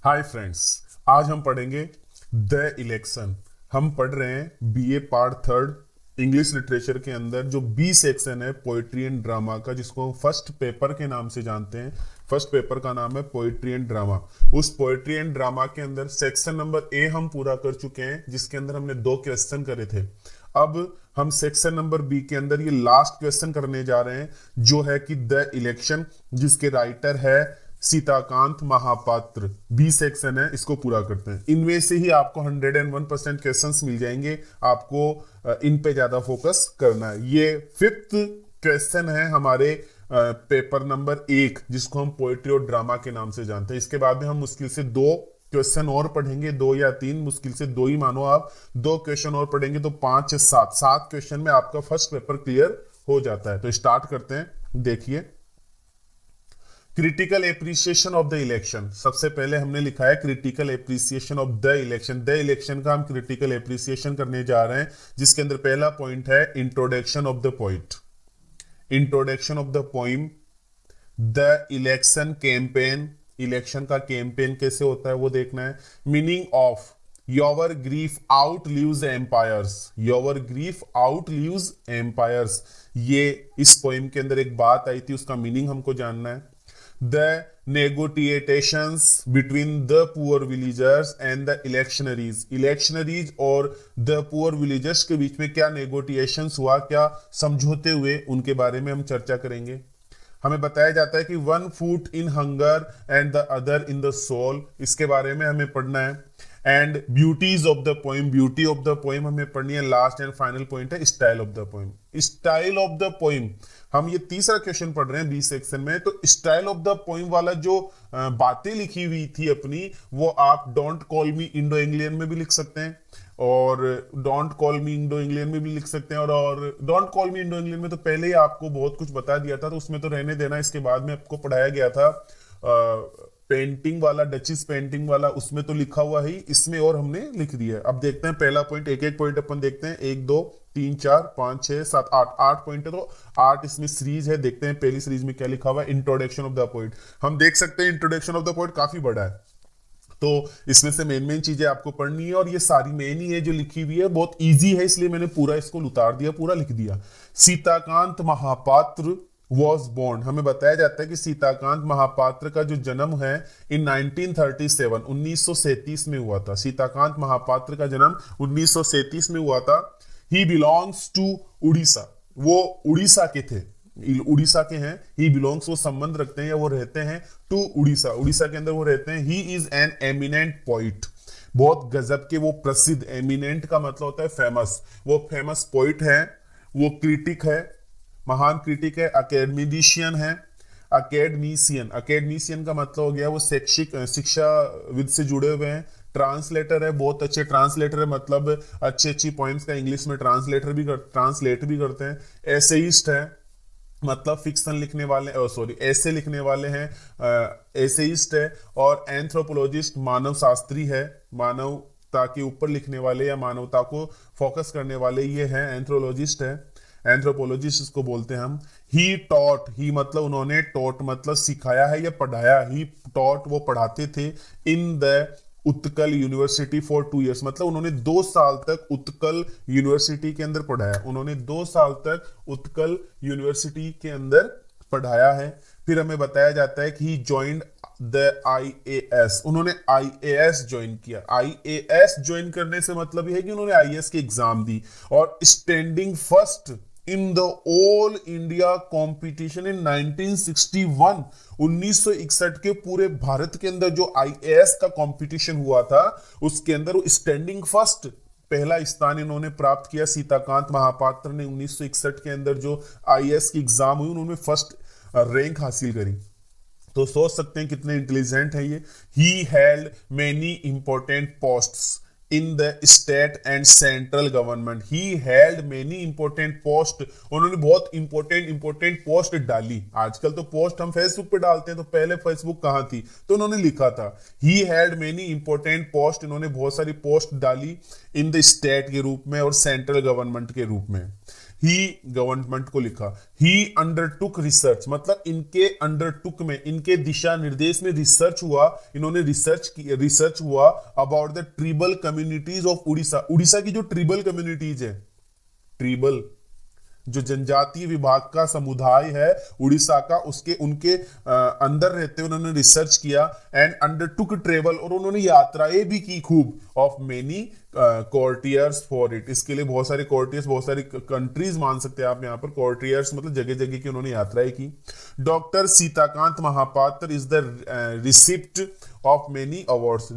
Hi friends, आज हम पढ़ेंगे द इलेक्शन। हम पढ़ रहे हैं BA part third English literature के अंदर जो बी सेक्शन है पोइट्री एंड ड्रामा का, जिसको फर्स्ट पेपर के नाम से जानते हैं। फर्स्ट पेपर का नाम है पोइट्री एंड ड्रामा। उस पोइट्री एंड ड्रामा के अंदर सेक्शन नंबर ए हम पूरा कर चुके हैं, जिसके अंदर हमने 2 क्वेश्चन करे थे। अब हम सेक्शन नंबर बी के अंदर ये लास्ट क्वेश्चन करने जा रहे हैं, जो है कि द इलेक्शन, जिसके राइटर है सीताकांत महापात्र। बी सेक्शन है, इसको पूरा करते हैं। इनमें से ही आपको 101% क्वेश्चंस मिल जाएंगे। आपको इन पे ज्यादा फोकस करना है। ये 5th क्वेश्चन है हमारे पेपर नंबर 1, जिसको हम पोएट्री और ड्रामा के नाम से जानते हैं। इसके बाद में हम मुश्किल से 2 क्वेश्चन और पढ़ेंगे, 2 या 3, मुश्किल से 2 ही मानो आप। 2 क्वेश्चन और पढ़ेंगे तो 5 या 7 क्वेश्चन में आपका फर्स्ट पेपर क्लियर हो जाता है। तो स्टार्ट करते हैं। देखिए, critical appreciation of the election. सबसे पहले हमने लिखा है critical appreciation of the election. The election का हम क्रिटिकल एप्रिसिएशन करने जा रहे हैं, जिसके अंदर पहला पॉइंट है introduction of the poet. Introduction of the poem. The election campaign. Election का कैंपेन कैसे होता है वो देखना है। Meaning of your grief outlives empires. Your grief outlives empires, ये इस पोइम के अंदर एक बात आई थी, उसका मीनिंग हमको जानना है। The negotiations between the poor villagers and the electionaries। इलेक्शनरीज और the poor villagers के बीच में क्या negotiations हुआ, क्या समझौते हुए, उनके बारे में हम चर्चा करेंगे। हमें बताया जाता है कि 1 foot in hunger and the other in the soul, इसके बारे में हमें पढ़ना है। And beauties of the poem. Beauty of the poem हमें पढ़नी है। लास्ट एंड फाइनल पॉइंट है style of the poem. Style of the poem, हम ये तीसरा क्वेश्चन पढ़ रहे हैं बी सेक्शन में। तो स्टाइल ऑफ द पोइम वाला जो बातें लिखी हुई थी अपनी, वो आप डोंट कॉल मी इंडो इंग्लियन में भी लिख सकते हैं, और डोंट कॉल मी इंडो इंग्लियन में भी लिख सकते हैं। और डोंट कॉल मी इंडो इंग्लियन में तो पहले ही आपको बहुत कुछ बता दिया था, तो उसमें तो रहने देना। इसके बाद में आपको पढ़ाया गया था पेंटिंग वाला, डचिस पेंटिंग वाला, उसमें तो लिखा हुआ है, इसमें और हमने लिख दिया है। अब देखते हैं पहला पॉइंट, एक एक पॉइंट अपन देखते हैं। 1 2 3 4 5 6 7 8 पॉइंट है, तो 8 इसमें सीरीज है। देखते हैं पहली सीरीज में क्या लिखा हुआ है। Introduction of the poet. हम देख सकते हैं इंट्रोडक्शन ऑफ द पोइट काफी बड़ा है, तो इसमें से मेन चीजें आपको पढ़नी है, और ये सारी मेन ही है जो लिखी हुई है। बहुत इजी है, इसलिए मैंने पूरा इसको उतार दिया, पूरा लिख दिया। Sitakant Mahapatra was born. हमें बताया जाता है कि सीताकांत महापात्र का जो जन्म है इन 1937 1937 में हुआ था। सीताकांत महापात्र का जन्म 1937 में हुआ था। He belongs to Orissa. वो उड़ीसा के थे, उड़ीसा के हैं। ही बिलोंग्स, वो संबंध रखते हैं या वो रहते हैं टू उड़ीसा। उड़ीसा के अंदर वो रहते हैं। He is an eminent poet. बहुत गजब के, वो प्रसिद्ध। एमिनेंट का मतलब होता है फेमस। वो फेमस पोइट है, वो क्रिटिक है, महान क्रिटिक है, अकेडमिशियन है। अकेडमिशियन का मतलब हो गया वो शैक्षिक शिक्षाविद से जुड़े हुए हैं। ट्रांसलेटर है, बहुत अच्छे ट्रांसलेटर है, मतलब अच्छी पॉइंट्स का इंग्लिश में ट्रांसलेट भी करते हैं। एसेइस्ट है, मतलब फिक्शन लिखने वाले, सॉरी ऐसे लिखने वाले हैं, एसेइस्ट है। और एंथ्रोपोलॉजिस्ट, मानव शास्त्री है, मानवता के ऊपर लिखने वाले या मानवता को फोकस करने वाले ये हैं, एंथ्रोलॉजिस्ट है। एंथ्रोपोलॉजिस्ट इसको बोलते हैं हम। ही टॉट, ही मतलब उन्होंने, टॉट मतलब सिखाया है या पढ़ाया। ही टॉट, वो पढ़ाते थे। In the Utkal university for 2 years, मतलब उन्होंने 2 साल तक उत्कल यूनिवर्सिटी के अंदर पढ़ाया। उन्होंने 2 साल तक उत्कल यूनिवर्सिटी के अंदर पढ़ाया है। फिर हमें बताया जाता है कि ही ज्वाइंड द आईएएस। उन्होंने आईएएस ज्वाइन किया। आईएएस ज्वाइन करने से मतलब यह है कि उन्होंने आईएएस की एग्जाम दी। और standing first in the all India competition in 1961, 1961 के पूरे भारत के अंदर जो आईएएस का कंपटीशन हुआ था, उसके अंदर स्टैंडिंग फर्स्ट, पहला स्थान इन्होंने प्राप्त किया। सीताकांत महापात्र ने 1961 के अंदर जो आईएएस की एग्जाम हुई, उन्होंने फर्स्ट रैंक हासिल करी। तो सोच सकते हैं कितने इंटेलिजेंट है ये। He held many important posts in the state and central government. He held many important post. उन्होंने बहुत इंपॉर्टेंट पोस्ट डाली। आजकल तो पोस्ट हम फेसबुक पे डालते हैं, तो पहले फेसबुक कहां थी, तो उन्होंने लिखा था he held many important post. इन्होंने बहुत सारी पोस्ट डाली इन द स्टेट के रूप में और सेंट्रल गवर्नमेंट के रूप में। ही गवर्नमेंट को लिखा, ही अंडरटुक रिसर्च, मतलब इनके अंडरटुक में, इनके दिशा निर्देश में रिसर्च हुआ, इन्होंने रिसर्च हुआ about the tribal communities of Orissa. Orissa की जो ट्रिबल कम्युनिटीज है, ट्रिबल जो जनजातीय विभाग का समुदाय है उड़ीसा का, उसके उनके अंदर रहते हुए उन्होंने रिसर्च किया एंड अंडरटुक ट्रेवल, और उन्होंने यात्राएं भी की खूब, of many courtiers for it. इसके लिए बहुत सारे कोर्टियर्स, बहुत सारी कंट्रीज मान सकते हैं आप यहाँ पर, कोर्टियर्स मतलब जगह जगह की उन्होंने यात्राएं की। Doctor Sitakant Mahapatra is the receipt of many awards.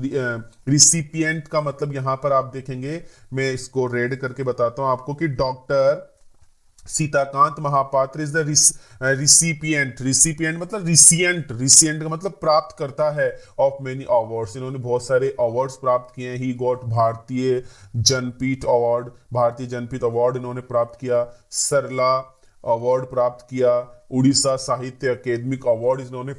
Recipient का मतलब यहां पर आप देखेंगे, मैं इसको रेड करके बताता हूं आपको कि doctor Sitakant Mahapatra is the recipient, recipient मतलब रिसिएंट का मतलब प्राप्त करता है, ऑफ मेनी अवार्ड्स। इन्होंने बहुत सारे अवार्ड्स प्राप्त किए हैं। ही गॉट भारतीय जनपीठ अवार्ड, भारतीय जनपीठ अवार्ड इन्होंने प्राप्त किया, सरला अवार्ड प्राप्त किया, उड़ीसा साहित्य अकेदमिक अवार्ड इन्होंने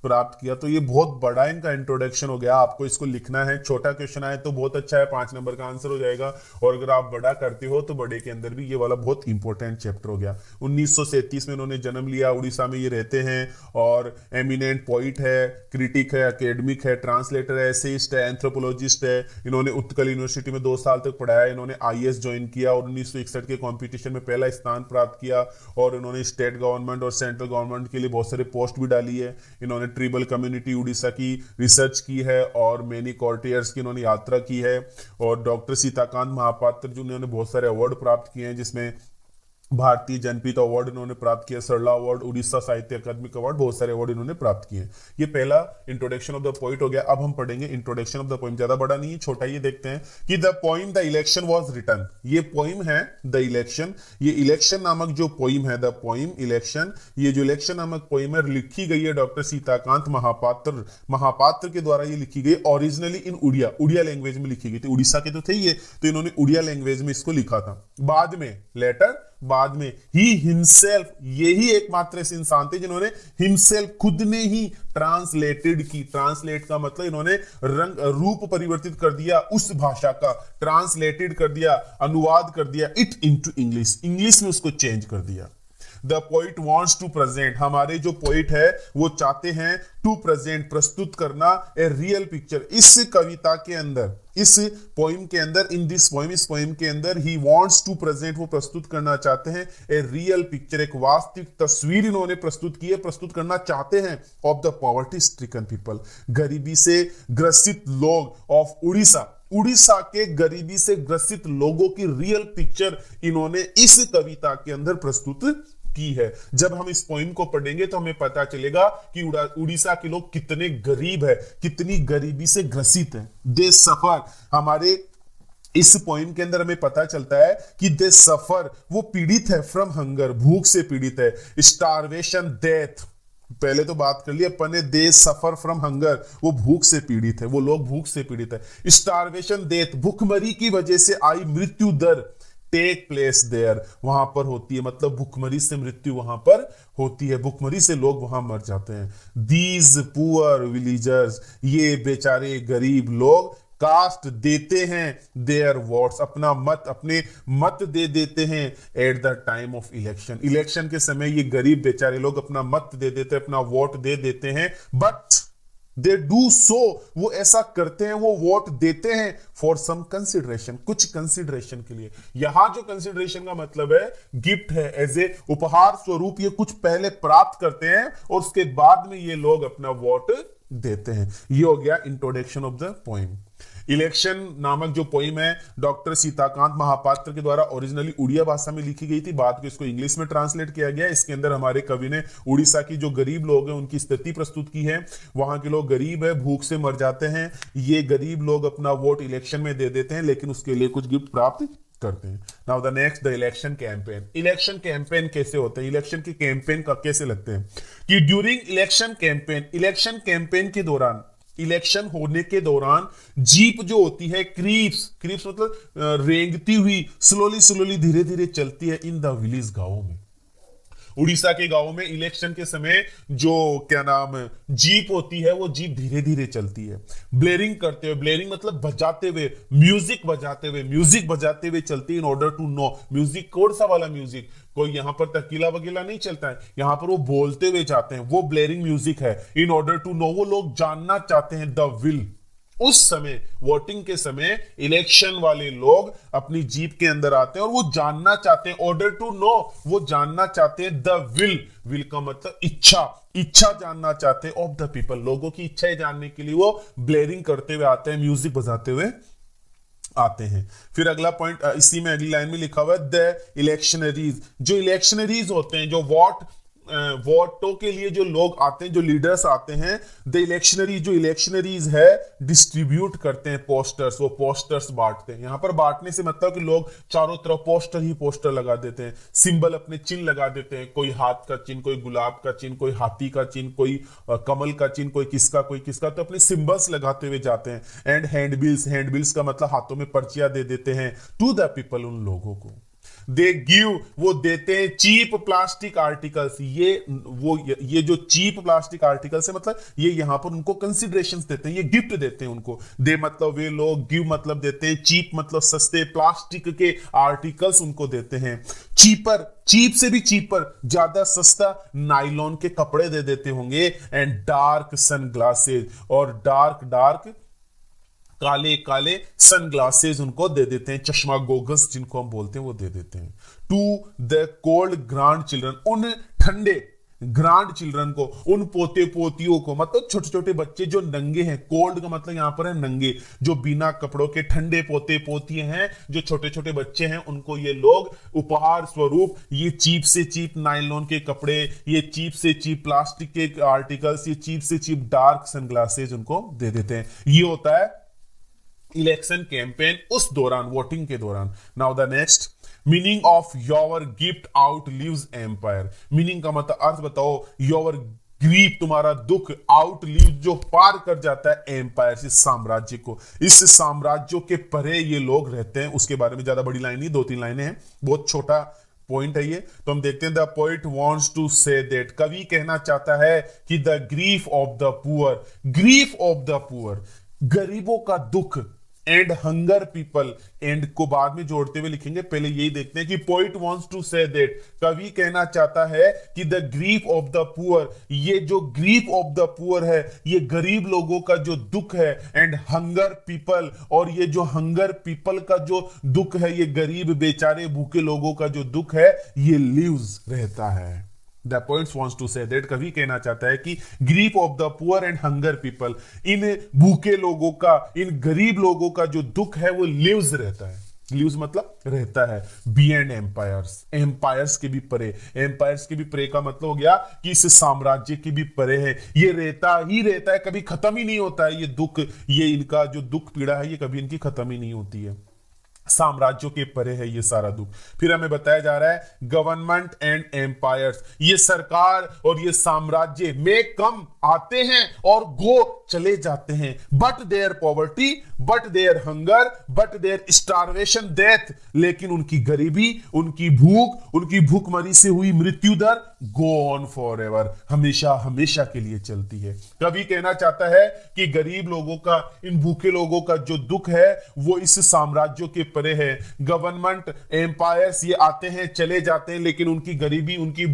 प्राप्त किया। तो ये बहुत बड़ा इनका इंट्रोडक्शन हो गया, आपको इसको लिखना है। छोटा क्वेश्चन आए तो बहुत अच्छा है, 5 नंबर का आंसर हो जाएगा, और अगर आप बड़ा करते हो तो बड़े के अंदर भी ये वाला बहुत इंपॉर्टेंट चैप्टर हो गया। 1937 में इन्होंने जन्म लिया, उड़ीसा में ये रहते हैं, और एमिनेंट पोइट है, क्रिटिक है, अकेडमिक है, ट्रांसलेटर है, एसेइस्ट है, एंथ्रोपोलॉजिस्ट है। इन्होंने उत्कल यूनिवर्सिटी में 2 साल तक पढ़ाया, इन्होंने IAS ज्वाइन किया और 1961 के कॉम्पिटिशन में पहला स्थान प्राप्त किया, और इन्होंने स्टेट गवर्नमेंट और सेंट्रल गवर्नमेंट के लिए बहुत सारे पोस्ट भी डाली है। इन्होंने ट्रिबल कम्युनिटी उड़ीसा की रिसर्च की है, और मेनी कॉर्टियर्स की इन्होंने यात्रा की है। और डॉक्टर सीताकांत महापात्र जो उन्होंने बहुत सारे अवार्ड प्राप्त किए हैं, जिसमें भारतीय जनपीठ अवार्ड इन्होंने प्राप्त किया, सरला अवार्ड, उड़ीसा साहित्य अकादमिक अवार्ड, बहुत सारे अवार्ड इन्होंने प्राप्त किए। ये पहला इंट्रोडक्शन ऑफ द पोइट हो गया। अब हम पढ़ेंगे इंट्रोडक्शन ऑफ द पोइम, ज्यादा बड़ा नहीं है, छोटा ही देखते हैं कि the poem the election was written. ये पोइम है द इलेक्शन, ये इलेक्शन नामक जो पोइम है, द पोइम इलेक्शन, ये जो इलेक्शन नामक पोइम है लिखी गई है डॉक्टर सीताकांत महापात्र के द्वारा। ये लिखी गई ओरिजिनली इन उड़िया लैंग्वेज में लिखी गई थी। उड़ीसा के तो थे ये, तो इन्होंने उड़िया लैंग्वेज में इसको लिखा था। बाद में लेटर, बाद में ही हिमसेल्फ, यही एकमात्र ऐसे इंसान थे जिन्होंने हिमसेल्फ, खुद ने ही ट्रांसलेटेड की। ट्रांसलेट का मतलब इन्होंने रूप परिवर्तित कर दिया उस भाषा का, ट्रांसलेटेड कर दिया, अनुवाद कर दिया इट इनटू इंग्लिश, इंग्लिश में उसको चेंज कर दिया। The poet wants to present, हमारे जो पोइट है वो चाहते हैं टू प्रेजेंट, प्रस्तुत करना, ए रियल पिक्चर। इस कविता के अंदर, इस पोइम के अंदर, इन दिस पोइम, इस पोइम के अंदर ही वॉन्ट्स टू प्रेजेंट, वो प्रस्तुत करना चाहते हैं ए रियल पिक्चर, एक वास्तविक तस्वीर इन्होंने प्रस्तुत की है, प्रस्तुत करना चाहते हैं of the poverty stricken people, गरीबी से ग्रसित लोग ऑफ उड़ीसा, उड़ीसा के गरीबी से ग्रसित लोगों की रियल पिक्चर इन्होंने इस कविता के अंदर प्रस्तुत की है। जब हम इस पोइम को पढ़ेंगे तो हमें पता चलेगा कि उड़ीसा के लोग कितने गरीब है, कितनी गरीबी से ग्रसित है। दे सफर, हमारे इस पोइम के अंदर हमें पता चलता है कि दे सफर, वो पीड़ित है, फ्रॉम हंगर, भूख से पीड़ित है, स्टारवेशन, डेथ, पहले तो बात कर ली अपन ने, दे सफर फ्रॉम हंगर, वो भूख से पीड़ित है, वो लोग भूख से पीड़ित है। स्टारवेशन, डेथ, भूखमरी की वजह से आई मृत्यु दर, टेक प्लेस देयर, वहां पर होती है, मतलब भुखमरी से मृत्यु वहां पर होती है, भुखमरी से लोग वहां मर जाते हैं। दीज पुअर विलेजर्स, ये बेचारे गरीब लोग, कास्ट देते हैं देयर वोट्स, अपना मत, अपने मत दे देते हैं at the time of election, election के समय ये गरीब बेचारे लोग अपना मत दे देते हैं, अपना वोट दे देते हैं। बट दे डू सो, वो ऐसा करते हैं, वो वोट देते हैं फॉर सम कंसिडरेशन, कुछ कंसिडरेशन के लिए। यहां जो कंसिडरेशन का मतलब है गिफ्ट है, एज ए उपहार स्वरूप ये कुछ पहले प्राप्त करते हैं और उसके बाद में ये लोग अपना वोट देते हैं। ये हो गया introduction of the poem. Election नामक जो पोइम है डॉक्टर सीताकांत महापात्र के द्वारा ओरिजिनली उड़िया भाषा में लिखी गई थी, बाद में इसको इंग्लिश में ट्रांसलेट किया गया। इसके अंदर हमारे कवि ने उड़ीसा की जो गरीब लोग हैं उनकी स्थिति प्रस्तुत की है। वहां के लोग गरीब है, भूख से मर जाते हैं, ये गरीब लोग अपना वोट इलेक्शन में दे देते हैं, लेकिन उसके लिए कुछ गिफ्ट प्राप्त करते हैं। Now the next, the election campaign. Election campaign कैसे होते हैं, इलेक्शन के कैंपेन का कैसे लगते हैं कि during election campaign, election campaign के दौरान, इलेक्शन होने के दौरान जीप जो होती है, क्रीप्स मतलब रेंगती हुई, स्लोली धीरे धीरे चलती है इन द विलेज, गांवों में। उड़ीसा के गांवों में इलेक्शन के समय जो क्या नाम जीप होती है वो जीप धीरे धीरे चलती है, ब्लेरिंग करते हुए, ब्लेरिंग मतलब बजाते हुए, म्यूजिक बजाते हुए चलती है in order to know. Music कौन सा वाला म्यूजिक, कोई यहां पर तकीला वगैरह नहीं चलता है, यहां पर वो बोलते हुए जाते हैं, वो ब्लेरिंग म्यूजिक है। इन ऑर्डर टू नो, वो लोग जानना चाहते हैं द विल। उस समय वोटिंग के समय इलेक्शन वाले लोग अपनी जीप के अंदर आते हैं और वो जानना चाहते हैं, ऑर्डर टू नो, वो जानना चाहते हैं द विल। विल का मतलब इच्छा जानना चाहते हैं ऑफ द पीपल, लोगों की इच्छाएं जानने के लिए वो ब्लेरिंग करते हुए आते हैं, म्यूजिक बजाते हुए आते हैं। फिर अगला पॉइंट इसी में अगली लाइन में लिखा हुआ है द इलेक्शनरीज। जो इलेक्शनरीज होते हैं, जो वोटों के लिए जो लोग आते हैं, जो लीडर्स आते हैं, द इलेक्शनरी, जो इलेक्शनरीज है डिस्ट्रीब्यूट करते हैं पोस्टर्स, वो पोस्टर्स बांटते हैं। यहां पर बांटने से मतलब कि लोग चारों तरफ पोस्टर ही पोस्टर लगा देते हैं, सिंबल अपने चिन्ह लगा देते हैं, कोई हाथ का चिन्ह, कोई गुलाब का चिन्ह, कोई हाथी का चिन्ह, कोई कमल का चिन्ह, कोई किसका, तो अपने सिंबल्स लगाते हुए जाते हैं। एंड हैंडबिल्स का मतलब हाथों में पर्चियां दे देते हैं टू द पीपल, उन लोगों को। दे गिव, वो देते हैं चीप प्लास्टिक आर्टिकल्स, ये जो चीप प्लास्टिक आर्टिकल्स है मतलब ये यहां पर उनको कंसिडरेशंस देते हैं, ये गिफ्ट देते हैं उनको। दे मतलब वे लोग, गिव मतलब देते हैं, चीप मतलब सस्ते, प्लास्टिक के आर्टिकल्स उनको देते हैं। चीपर, चीप से भी चीपर, ज्यादा सस्ता नाइलॉन के कपड़े दे देते होंगे। एंड डार्क सनग्लासेस, और डार्क काले सनग्लासेस उनको दे देते हैं, चश्मा गोगल्स जिनको हम बोलते हैं वो दे देते हैं। To the cold grandchildren, उन ठंडे ग्रांड चिल्ड्रन को, उन पोते पोतियों को, मतलब छोटे छोटे बच्चे जो नंगे हैं, कोल्ड का मतलब यहां पर है नंगे, जो बिना कपड़ों के ठंडे पोते पोतियां हैं, जो छोटे छोटे बच्चे हैं, उनको ये लोग उपहार स्वरूप ये चीप से चीप नायलॉन के कपड़े, ये चीप से चीप प्लास्टिक के आर्टिकल्स, ये चीप से चीप डार्क सनग्लासेस उनको दे देते हैं। ये होता है इलेक्शन कैंपेन उस दौरान, वोटिंग के दौरान। Now the next, meaning of your gift outlives empire. Meaning का मतलब अर्थ बताओ, योर ग्रीफ, तुम्हारा दुख, आउट लीव जो पार कर जाता है, एम्पायर, इस साम्राज्य को, इस साम्राज्यों के परे ये लोग रहते हैं। उसके बारे में ज्यादा बड़ी लाइन नहीं, 2-3 लाइनें हैं, बहुत छोटा पॉइंट है ये। तो हम देखते हैं, the poet wants to say that, कवि कहना चाहता है कि the grief of the poor, grief of the poor, गरीबों का दुख, एंड हंगर पीपल, एंड को बाद में जोड़ते हुए लिखेंगे, पहले यही देखते हैं कि poet wants to say that, कवि कहना चाहता है कि the grief of the poor, ये जो ग्रीफ ऑफ द पुअर है, ये गरीब लोगों का जो दुख है, एंड हंगर पीपल, और ये जो हंगर पीपल का जो दुख है, ये गरीब बेचारे भूखे लोगों का जो दुख है, ये लिव्स रहता है। The poet wants to say that, कवि कहना चाहता है कि grief of the poor and hunger people, इन भूखे लोगों का, इन गरीब लोगों का जो दुख है वो लिव्स रहता है। लिव्स मतलब रहता है बियॉन्ड एम्पायर्स, एम्पायर्स के भी परे, एम्पायर्स के भी परे का मतलब हो गया कि इस साम्राज्य के भी परे है, ये रहता ही रहता है, कभी खत्म ही नहीं होता है ये दुख, ये इनका जो दुख पीड़ा है ये कभी इनकी खत्म ही नहीं होती है, साम्राज्यों के परे है ये सारा दुख। फिर हमें बताया जा रहा है गवर्नमेंट एंड एम्पायर्स, ये सरकार और ये साम्राज्य में कम आते हैं और गो चले जाते हैं, but their poverty, but their hunger, but their starvation death, लेकिन उनकी गरीबी, उनकी भूखमरी से हुई मृत्यु दर गो ऑन फॉर एवर, हमेशा हमेशा के लिए चलती है। कभी कहना चाहता है कि गरीब लोगों का, इन भूखे लोगों का जो दुख है वो इस साम्राज्यों के परे है। गवर्नमेंट, एम्पायर्स ये आते हैं चले जाते हैं, लेकिन उनकी गरीबी, उनकी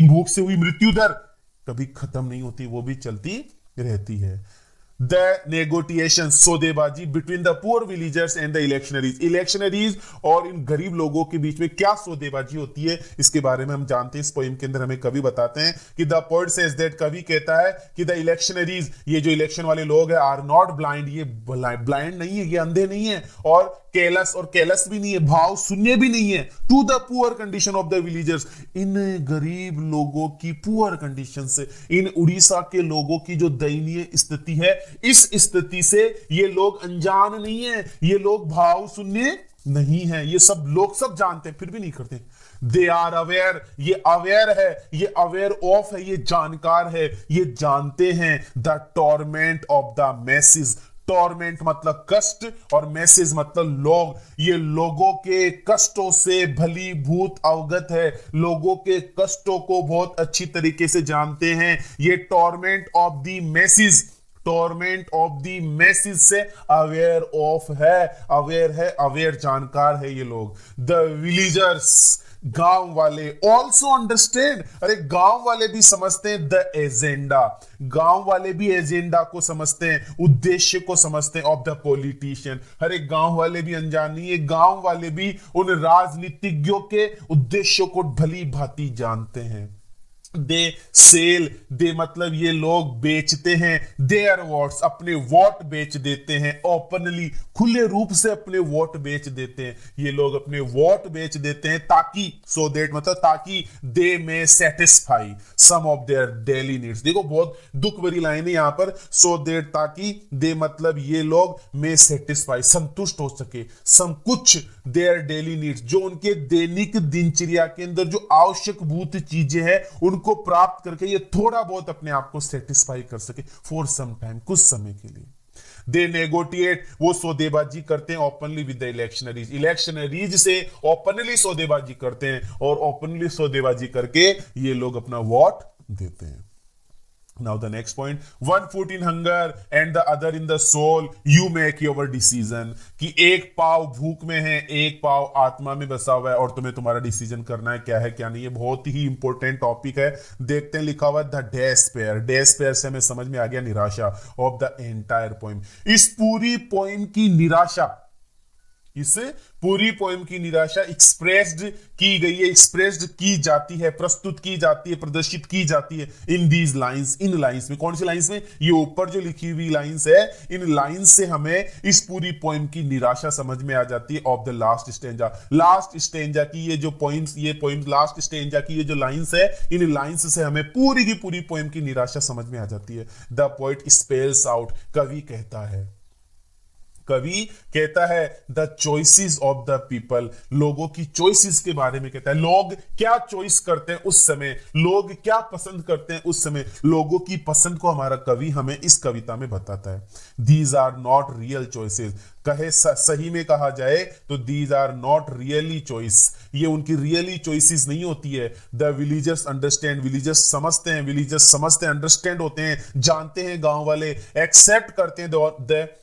भूख से हुई मृत्यु दर कभी खत्म नहीं होती, वो भी चलती रहती है। द नेगोटिएशन, सौदेबाजी between the poor villagers and the electionaries और इन गरीब लोगों के बीच में क्या सौदेबाजी होती है, इसके बारे में हम जानते हैं। इस पोएम के अंदर हमें कवि बताते हैं कि द पोएट सेज दैट, कवि कहता है कि द इलेक्शनरीज, ये जो इलेक्शन वाले लोग हैं, आर नॉट ब्लाइंड, ये ब्लाइंड नहीं है, ये अंधे नहीं है, और केयरलेस भी नहीं है, भाव शून्य भी नहीं है, to the poor condition of the villagers, इन गरीब लोगों की पुअर कंडीशन से, इन उड़ीसा के लोगों की जो दयनीय स्थिति है, इस स्थिति से ये लोग अनजान नहीं है, ये लोग भाव शून्य नहीं है, ये सब लोग सब जानते हैं फिर भी नहीं करते। दे आर अवेयर, ये अवेयर है, ये अवेयर ऑफ है, ये जानकार है, ये जानते हैं the torment of the message, torment मतलब कष्ट और मैसेज मतलब लोग, ये लोगों के कष्टों से भली भूत अवगत है, लोगों के कष्टों को बहुत अच्छी तरीके से जानते हैं। ये torment of the message, torment of the message से अवेयर ऑफ है, अवेयर है, अवेयर जानकार है ये लोग। द विलेजर्स गांव वाले ऑल्सो अंडरस्टैंड, अरे गांव वाले भी समझते हैं द एजेंडा, गांव वाले भी एजेंडा को समझते हैं, उद्देश्य को समझते हैं ऑफ द पॉलिटिशियन। अरे गांव वाले भी अनजान नहीं है, गांव वाले भी उन राजनीतिज्ञों के उद्देश्यों को भली भांति जानते हैं। दे सेल, दे मतलब ये लोग बेचते हैं, देयर वोट्स अपने वोट बेच देते हैं, ओपनली खुले रूप से अपने वोट बेच देते हैं, ये लोग अपने वोट बेच देते हैं ताकि, सो देट मतलब ताकि they may satisfy some of their daily needs. देखो बहुत दुख भरी लाइन है यहां पर, सो देट ताकि, दे मतलब ये लोग में सेटिस्फाई संतुष्ट हो सके, सम कुछ देयर डेली नीड्स जो उनके दैनिक दिनचर्या के अंदर जो आवश्यक भूत चीजें हैं उनको प्राप्त करके ये थोड़ा बहुत अपने आप को सेटिस्फाई कर सके फॉर सम टाइम, कुछ समय के लिए। दे नेगोटिएट, वो सौदेबाजी करते हैं ओपनली विद द इलेक्शनरीज, इलेक्शनरीज से ओपनली सौदेबाजी करते हैं और ओपनली सौदेबाजी करके ये लोग अपना वोट देते हैं। Now the next point, one foot in hunger and the other in the soul, you make your decision, कि एक पाव भूख में है, एक पाव आत्मा में बसा हुआ है और तुम्हें तुम्हारा डिसीजन करना है क्या है क्या नहीं है। बहुत ही इंपॉर्टेंट टॉपिक है, देखते हैं लिखा हुआ द डेस्पेयर, डेस्पेयर से हमें समझ में आ गया निराशा ऑफ द एंटायर पोइम। इस पूरी पोइम की निराशा, इस पूरी पोएम की निराशा एक्सप्रेस्ड की गई है, एक्सप्रेस्ड की जाती है, प्रस्तुत की जाती है, प्रदर्शित की जाती है in these lines, in lines में। कौन सी लाइंस में? ये ऊपर जो लिखी हुई लाइंस है, इन लाइंस से हमें इस पूरी पोएम की निराशा समझ में आ जाती है of the last stanza. Last stanza की ये जो पोएम्स, ये पोएम्स लास्ट स्टेंजा की ये जो लाइंस है, इन लाइंस से हमें पूरी की पूरी पोएम की निराशा समझ में आ जाती है। द पोएट स्पेल्स आउट, कवि कहता है, कवि कहता है the choices of the people, लोगों की चॉइसेस के बारे में कहता है, लोग क्या चॉइस करते हैं उस समय, लोग क्या पसंद करते हैं उस समय, लोगों की पसंद को हमारा कवि हमें इस कविता में बताता है। These are not real choices, कहे सही में कहा जाए तो these are not really choice, ये उनकी रियली चॉइसेस नहीं होती है। द विलेजर्स अंडरस्टैंड, विलेजर्स समझते हैं, विलेजर्स समझते हैं, अंडरस्टैंड होते हैं, जानते हैं गांव वाले, एक्सेप्ट करते हैं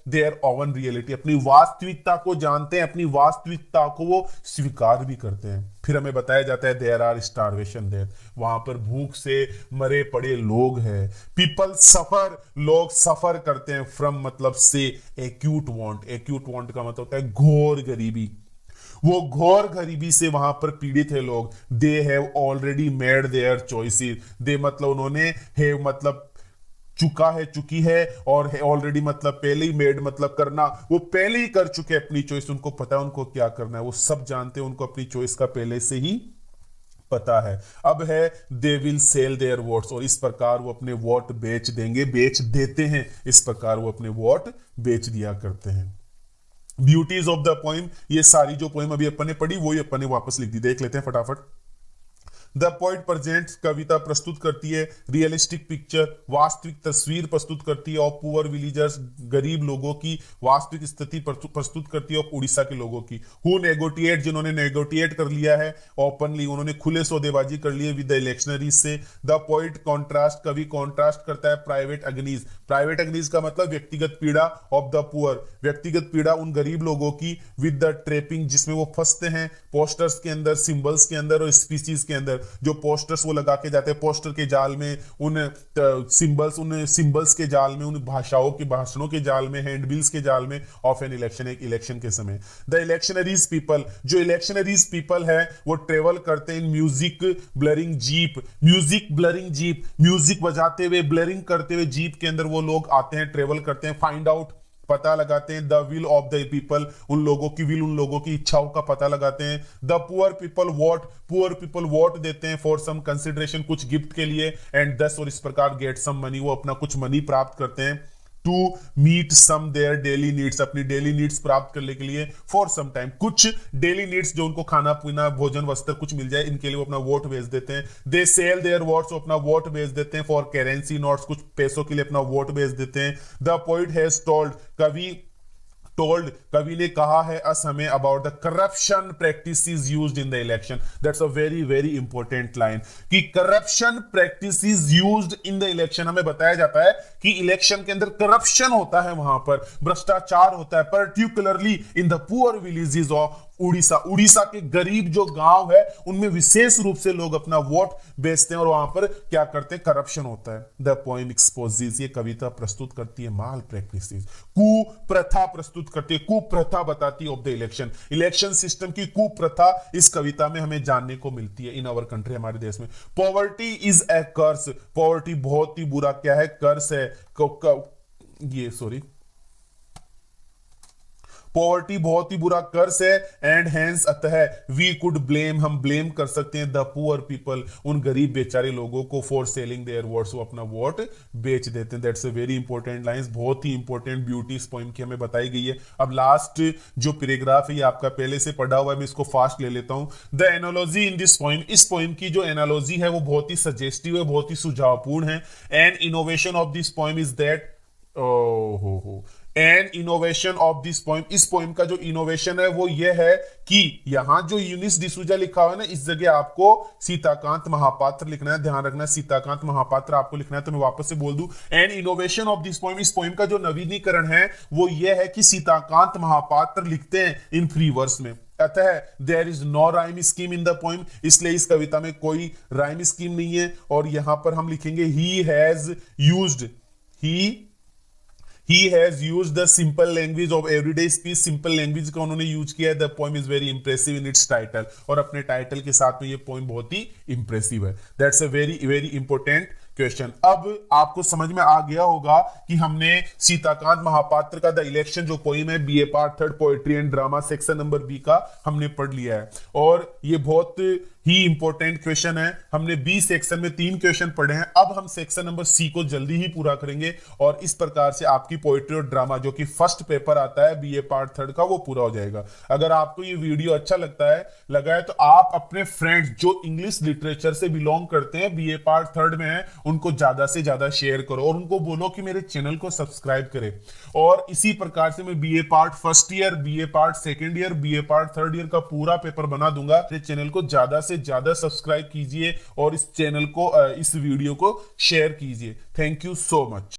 देयर ओवन रियलिटी, अपनी वास्तविकता को जानते हैं, अपनी वास्तविकता को वो स्वीकार भी करते हैं। फिर हमें बताया जाता है देयर आर स्टारवेशन देयर, वहां पर भूख से मरे पड़े लोग हैं। पीपल सफर, लोग सफर करते हैं, फ्रॉम मतलब से एक्यूट वांट, एक्यूट वांट का मतलब होता है घोर गरीबी, वो घोर गरीबी से वहां पर पीड़ित है लोग। They have already made their choices, they मतलब उन्होंने हैव मतलब चुका है, चुकी है, और ऑलरेडी मतलब पहले ही, मेड मतलब करना, वो पहले ही कर चुके हैं अपनी चॉइस, उनको पता है उनको क्या करना है, वो सब जानते हैं, उनको अपनी चॉइस का पहले से ही पता है। अब है they will sell their votes, और इस प्रकार वो अपने वोट बेच देंगे, बेच देते हैं, इस प्रकार वो अपने वोट बेच दिया करते हैं। ब्यूटीज ऑफ द पोइम, ये सारी जो पोइम अभी अपन ने पढ़ी वही अपन ने वापस लिख दी, देख लेते हैं फटाफट। द पोइट प्रेजेंट्स, कविता प्रस्तुत करती है रियलिस्टिक पिक्चर, वास्तविक तस्वीर प्रस्तुत करती है ऑफ पुअर विलेजर्स, गरीब लोगों की वास्तविक स्थिति प्रस्तुत करती है ऑफ उड़ीसा के लोगों की। हु नेगोटिएट, जिन्होंने नेगोटिएट कर लिया है ओपनली, उन्होंने खुले सौदेबाजी कर ली है विद द इलेक्शनरीज से। द पोइट कॉन्ट्रास्ट, कवि कॉन्ट्रास्ट करता है प्राइवेट अग्नीज, प्राइवेट अग्नीज का मतलब व्यक्तिगत पीड़ा ऑफ द पुअर, व्यक्तिगत पीड़ा उन गरीब लोगों की, विद द ट्रैपिंग जिसमें वो फंसते हैं पोस्टर्स के अंदर, सिंबल्स के अंदर और स्पीसीज के अंदर, जो पोस्टर्स वो लगा के जाते हैं, पोस्टर के जाल में, उन सिंबल्स के जाल में, उन भाषाओं के भाषणों के जाल में, हैंडबिल्स के जाल में ऑफ एन इलेक्शन, एक इलेक्शन के समय। द इलेक्शनरीज पीपल, जो इलेक्शनरीज पीपल है वो ट्रेवल करते हैं music blurring jeep, music blurring jeep, music बजाते हुए, ब्लरिंग करते हुए जीप के अंदर वो लोग आते हैं, ट्रेवल करते हैं, फाइंड आउट पता लगाते हैं, the will of the people, उन लोगों की विल, उन लोगों की इच्छाओं का पता लगाते हैं। The poor people vote, poor people vote देते हैं फॉर सम कंसिडरेशन, कुछ गिफ्ट के लिए, एंड दस और इस प्रकार गेट सम मनी, वो अपना कुछ मनी प्राप्त करते हैं। To meet some their daily needs, अपनी डेली नीड्स प्राप्त करने के लिए फॉर सम टाइम, कुछ डेली नीड्स जो उनको खाना पीना भोजन वस्त्र कुछ मिल जाए इनके लिए वो अपना वोट बेच देते हैं। दे सेल देयर वोट्स, अपना वोट बेच देते हैं फॉर करेंसी नोट्स, कुछ पैसों के लिए अपना वोट बेच देते हैं। द पोइट हैज टोल्ड, कवि ने कहा है अस हमें about the corruption practices used in the election. That's a very very important line कि corruption practices used in the election, हमें बताया जाता है कि इलेक्शन के अंदर करप्शन होता है, वहां पर भ्रष्टाचार होता है, particularly in the poor villages of Orissa के गरीब जो गांव है उनमें विशेष रूप से लोग अपना वोट बेचते हैं और वहां पर क्या करते हैं, करप्शन होता है। द पोएम एक्सपोजेस, ये कविता प्रस्तुत करती है माल प्रैक्टिसेस, कुप्रथा प्रस्तुत करती है, कुप्रथा बताती है of the election, election system की कुप्रथा इस कविता में हमें जानने को मिलती है इन आवर कंट्री, हमारे देश में। Poverty is a curse, poverty बहुत ही बुरा क्या है, कर्स है, पॉवर्टी बहुत ही बुरा कर्स है। एंड हेंस अतः वी कुड ब्लेम, हम ब्लेम कर सकते हैं द पुअर पीपल, उन गरीब बेचारे लोगों को फॉर सेलिंग देयर वोट्स, वो अपना वोट बेच देते हैं। That's a very important lines, बहुत ही इंपॉर्टेंट ब्यूटी इस पोइम की हमें बताई गई है। अब लास्ट जो पैराग्राफ है ये आपका पहले से पढ़ा हुआ है, मैं इसको फास्ट ले लेता हूं। The analogy in this poem, इस पोइम की जो एनालॉजी है वो बहुत ही सजेस्टिव है, बहुत ही सुझावपूर्ण है। And innovation of this poem is that, and innovation of this poem, इस पोइम का जो इनोवेशन है वो ये है कि यहां जो यूनिस डिसूजा लिखा हुआ है ना, इस जगह आपको सीताकांत महापात्र लिखना है, ध्यान रखना सीताकांत महापात्र आपको लिखना है। तो मैं वापस से बोल दूं, and innovation of this poem, इस पोइम का जो नवीनीकरण है वो ये है कि सीताकांत महापात्र लिखते हैं इन फ्री वर्स में। अतः there is no rhyme scheme in the poem, इसलिए इस कविता में कोई राइम स्कीम नहीं है। और यहां पर हम लिखेंगे he has used, He has used the simple language of everyday speech, simple language का उन्होंने यूज किया है। The poem is very impressive in its title, और अपने टाइटल के साथ में ये पोइम बहुत ही इंप्रेसिव है। That's a very very important question. अब आपको समझ में आ गया होगा कि हमने सीताकांत महापात्र का द इलेक्शन जो पोइम है BA part 3 poetry and drama section number B का हमने पढ़ लिया है, और ये बहुत ही इंपॉर्टेंट क्वेश्चन है। हमने बी सेक्शन में 3 क्वेश्चन पढ़े हैं, अब हम सेक्शन नंबर सी को जल्दी ही पूरा करेंगे, और इस प्रकार से आपकी पोएट्री और ड्रामा जो कि फर्स्ट पेपर आता है बीए पार्ट 3 का वो पूरा हो जाएगा। अगर आपको ये वीडियो अच्छा लगा है तो आप अपने फ्रेंड्स जो इंग्लिश लिटरेचर से बिलोंग करते हैं, बीए पार्ट 3 में है, उनको ज्यादा से ज्यादा शेयर करो और उनको बोलो कि मेरे चैनल को सब्सक्राइब करें। और इसी प्रकार से मैं BA part first year, BA part second year, BA part third year का पूरा पेपर बना दूंगा। इस चैनल को ज्यादा से ज्यादा सब्सक्राइब कीजिए और इस चैनल को, इस वीडियो को शेयर कीजिए। Thank you so much.